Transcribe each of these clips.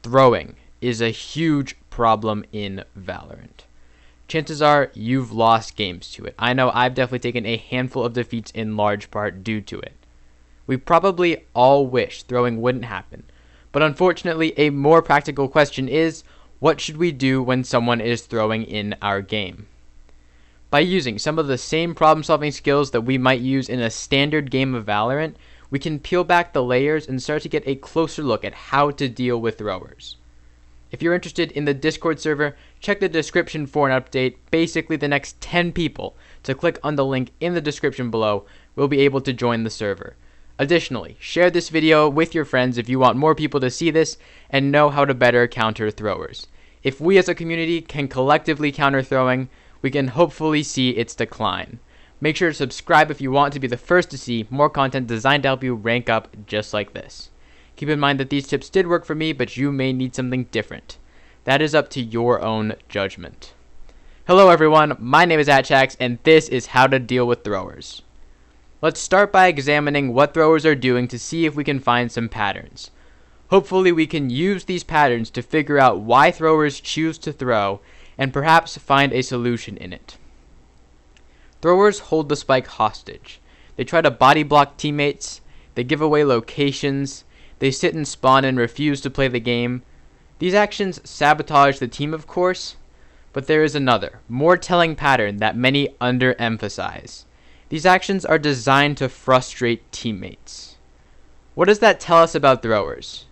throwing is a huge problem in Valorant. Chances are you've lost games to it. I know I've definitely taken a handful of defeats in large part due to it. We probably all wish throwing wouldn't happen, but unfortunately a more practical question is, what should we do when someone is throwing in our game? By using some of the same problem-solving skills that we might use in a standard game of Valorant, we can peel back the layers and start to get a closer look at how to deal with throwers. If you're interested in the Discord server, check the description for an update. Basically, the next 10 people to click on the link in the description below will be able to join the server. Additionally, share this video with your friends if you want more people to see this and know how to better counter throwers. If we as a community can collectively counter throwing, we can hopefully see its decline. Make sure to subscribe if you want to be the first to see more content designed to help you rank up just like this. Keep in mind that these tips did work for me, but you may need something different. That is up to your own judgment. Hello everyone, my name is Atchax, and this is how to deal with throwers. Let's start by examining what throwers are doing to see if we can find some patterns. Hopefully we can use these patterns to figure out why throwers choose to throw, and perhaps find a solution in it. Throwers hold the spike hostage. They try to body block teammates, they give away locations, they sit and spawn and refuse to play the game. These actions sabotage the team, of course, but there is another, more telling pattern that many underemphasize. These actions are designed to frustrate teammates. What does that tell us about throwers?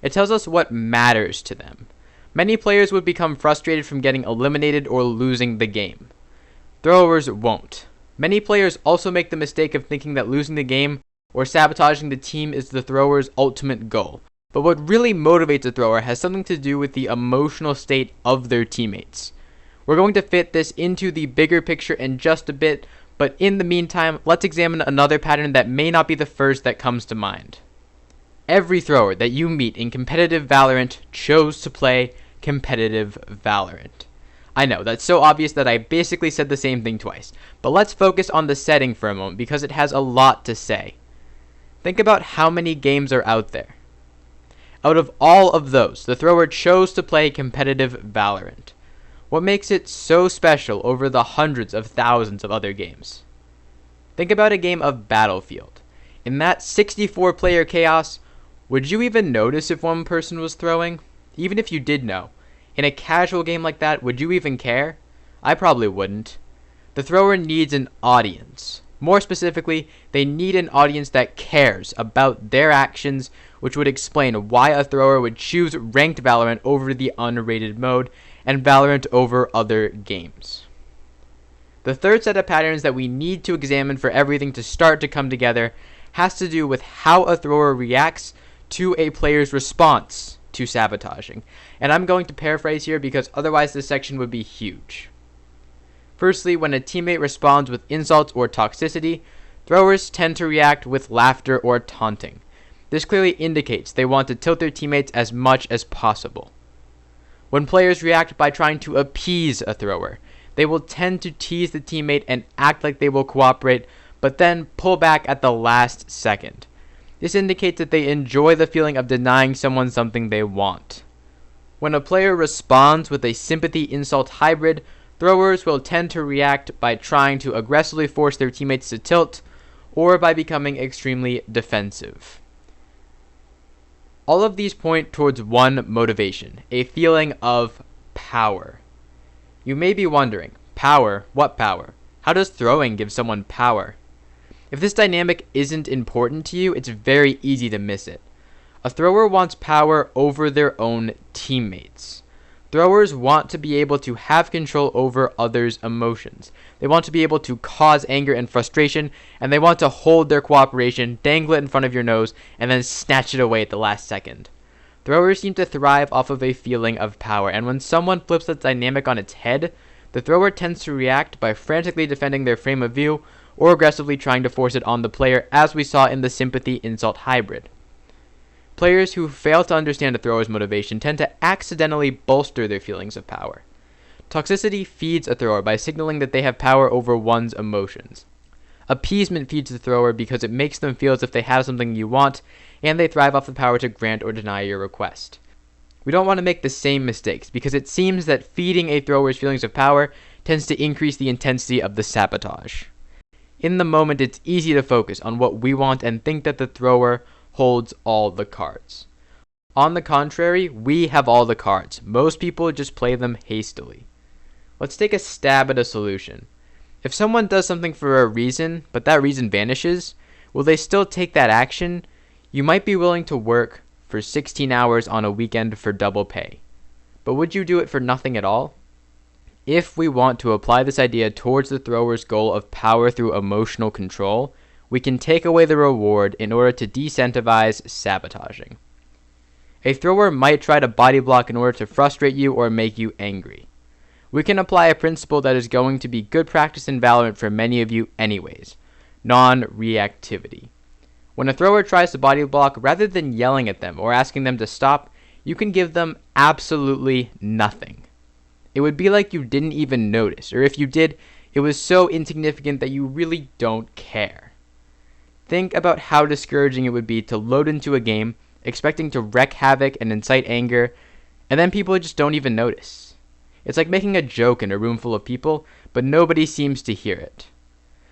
It tells us what matters to them. Many players would become frustrated from getting eliminated or losing the game. Throwers won't. Many players also make the mistake of thinking that losing the game or sabotaging the team is the thrower's ultimate goal. But what really motivates a thrower has something to do with the emotional state of their teammates. We're going to fit this into the bigger picture in just a bit, but in the meantime, let's examine another pattern that may not be the first that comes to mind. Every thrower that you meet in competitive Valorant chose to play competitive Valorant. I know, that's so obvious that I basically said the same thing twice, but let's focus on the setting for a moment because it has a lot to say. Think about how many games are out there. Out of all of those, the thrower chose to play competitive Valorant. What makes it so special over the hundreds of thousands of other games? Think about a game of Battlefield. In that 64-player chaos, would you even notice if one person was throwing? Even if you did know. In a casual game like that, would you even care? I probably wouldn't. The thrower needs an audience. More specifically, they need an audience that cares about their actions, which would explain why a thrower would choose ranked Valorant over the unrated mode and Valorant over other games. The third set of patterns that we need to examine for everything to start to come together has to do with how a thrower reacts to a player's response to sabotaging. And I'm going to paraphrase here because otherwise this section would be huge. Firstly, when a teammate responds with insults or toxicity, throwers tend to react with laughter or taunting. This clearly indicates they want to tilt their teammates as much as possible. When players react by trying to appease a thrower, they will tend to tease the teammate and act like they will cooperate, but then pull back at the last second. This indicates that they enjoy the feeling of denying someone something they want. When a player responds with a sympathy insult hybrid, throwers will tend to react by trying to aggressively force their teammates to tilt, or by becoming extremely defensive. All of these point towards one motivation, a feeling of power. You may be wondering, power? What power? How does throwing give someone power? If this dynamic isn't important to you, it's very easy to miss it. A thrower wants power over their own teammates. Throwers want to be able to have control over others' emotions. They want to be able to cause anger and frustration, and they want to hold their cooperation, dangle it in front of your nose, and then snatch it away at the last second. Throwers seem to thrive off of a feeling of power, and when someone flips that dynamic on its head, the thrower tends to react by frantically defending their frame of view, or aggressively trying to force it on the player, as we saw in the sympathy insult hybrid. Players who fail to understand a thrower's motivation tend to accidentally bolster their feelings of power. Toxicity feeds a thrower by signaling that they have power over one's emotions. Appeasement feeds the thrower because it makes them feel as if they have something you want, and they thrive off the power to grant or deny your request. We don't want to make the same mistakes because it seems that feeding a thrower's feelings of power tends to increase the intensity of the sabotage. In the moment, it's easy to focus on what we want and think that the thrower holds all the cards. On the contrary, we have all the cards. Most people just play them hastily. Let's take a stab at a solution. If someone does something for a reason, but that reason vanishes, will they still take that action? You might be willing to work for 16 hours on a weekend for double pay. But would you do it for nothing at all? If we want to apply this idea towards the thrower's goal of power through emotional control, we can take away the reward in order to disincentivize sabotaging. A thrower might try to body block in order to frustrate you or make you angry. We can apply a principle that is going to be good practice in Valorant for many of you anyways: non-reactivity. When a thrower tries to body block, rather than yelling at them or asking them to stop, you can give them absolutely nothing. It would be like you didn't even notice, or if you did, it was so insignificant that you really don't care. Think about how discouraging it would be to load into a game, expecting to wreak havoc and incite anger, and then people just don't even notice. It's like making a joke in a room full of people, but nobody seems to hear it.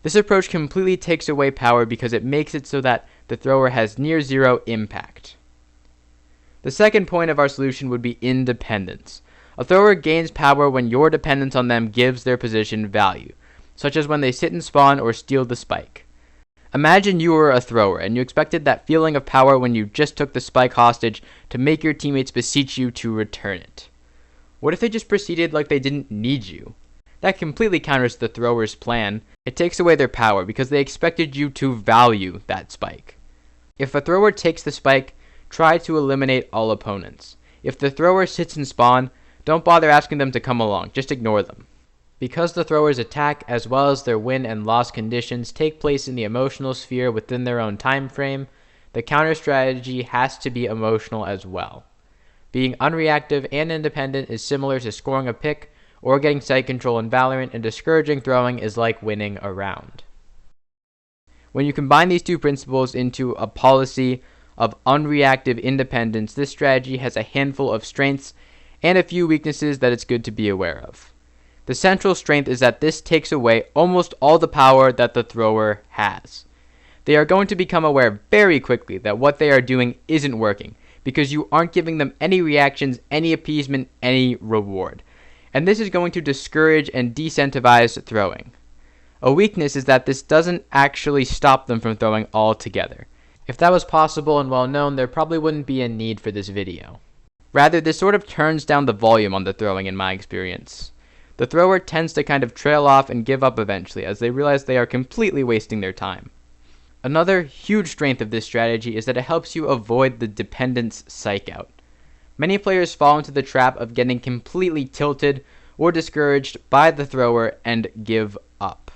This approach completely takes away power because it makes it so that the thrower has near zero impact. The second point of our solution would be independence. A thrower gains power when your dependence on them gives their position value, such as when they sit and spawn or steal the spike. Imagine you were a thrower and you expected that feeling of power when you just took the spike hostage to make your teammates beseech you to return it. What if they just proceeded like they didn't need you? That completely counters the thrower's plan. It takes away their power because they expected you to value that spike. If a thrower takes the spike, try to eliminate all opponents. If the thrower sits and spawn, don't bother asking them to come along, just ignore them. Because the thrower's attack as well as their win and loss conditions take place in the emotional sphere within their own time frame, the counter strategy has to be emotional as well. Being unreactive and independent is similar to scoring a pick or getting site control in Valorant, and discouraging throwing is like winning a round. When you combine these two principles into a policy of unreactive independence, this strategy has a handful of strengths and a few weaknesses that it's good to be aware of. The central strength is that this takes away almost all the power that the thrower has. They are going to become aware very quickly that what they are doing isn't working, because you aren't giving them any reactions, any appeasement, any reward. And this is going to discourage and disincentivize throwing. A weakness is that this doesn't actually stop them from throwing altogether. If that was possible and well known, there probably wouldn't be a need for this video. Rather, this sort of turns down the volume on the throwing in my experience. The thrower tends to kind of trail off and give up eventually as they realize they are completely wasting their time. Another huge strength of this strategy is that it helps you avoid the dependence psych out. Many players fall into the trap of getting completely tilted or discouraged by the thrower and give up.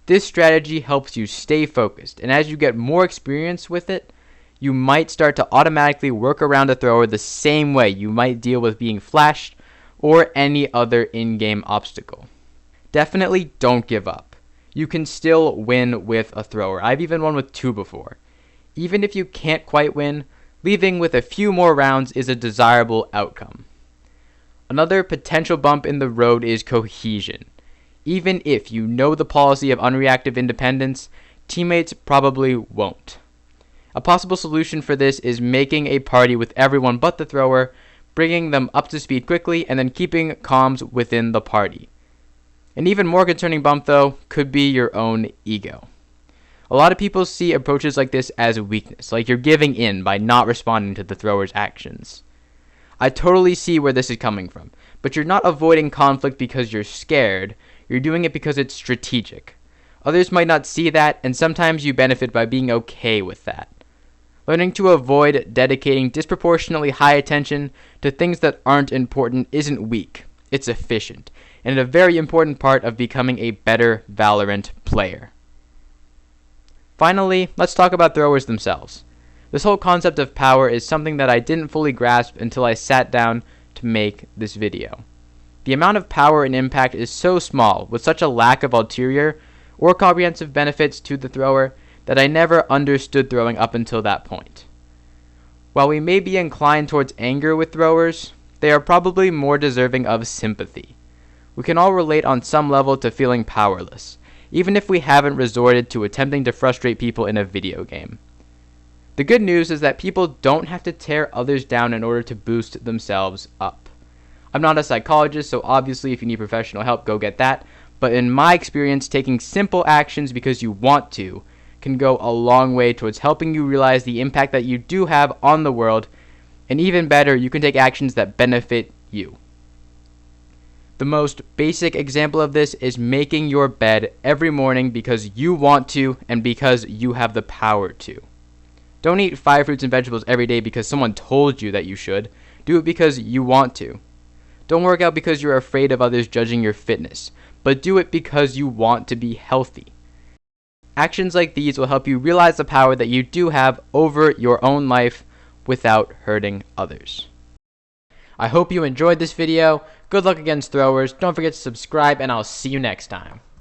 This strategy helps you stay focused, and as you get more experience with it, you might start to automatically work around a thrower the same way you might deal with being flashed or any other in-game obstacle. Definitely don't give up. You can still win with a thrower. I've even won with two before. Even if you can't quite win, leaving with a few more rounds is a desirable outcome. Another potential bump in the road is cohesion. Even if you know the policy of unreactive independence, teammates probably won't. A possible solution for this is making a party with everyone but the thrower, bringing them up to speed quickly, and then keeping comms within the party. An even more concerning bump, though, could be your own ego. A lot of people see approaches like this as a weakness, like you're giving in by not responding to the thrower's actions. I totally see where this is coming from, but you're not avoiding conflict because you're scared, you're doing it because it's strategic. Others might not see that, and sometimes you benefit by being okay with that. Learning to avoid dedicating disproportionately high attention to things that aren't important isn't weak, it's efficient, and a very important part of becoming a better Valorant player. Finally, let's talk about throwers themselves. This whole concept of power is something that I didn't fully grasp until I sat down to make this video. The amount of power and impact is so small, with such a lack of ulterior or comprehensive benefits to the thrower, that I never understood throwing up until that point. While we may be inclined towards anger with throwers, they are probably more deserving of sympathy. We can all relate on some level to feeling powerless, even if we haven't resorted to attempting to frustrate people in a video game. The good news is that people don't have to tear others down in order to boost themselves up. I'm not a psychologist, so obviously if you need professional help, go get that. But in my experience, taking simple actions because you want to can go a long way towards helping you realize the impact that you do have on the world, and even better, you can take actions that benefit you. The most basic example of this is making your bed every morning because you want to and because you have the power to. Don't eat 5 fruits and vegetables every day because someone told you that you should. Do it because you want to. Don't work out because you're afraid of others judging your fitness, but do it because you want to be healthy. Actions like these will help you realize the power that you do have over your own life without hurting others. I hope you enjoyed this video. Good luck against throwers. Don't forget to subscribe, and I'll see you next time.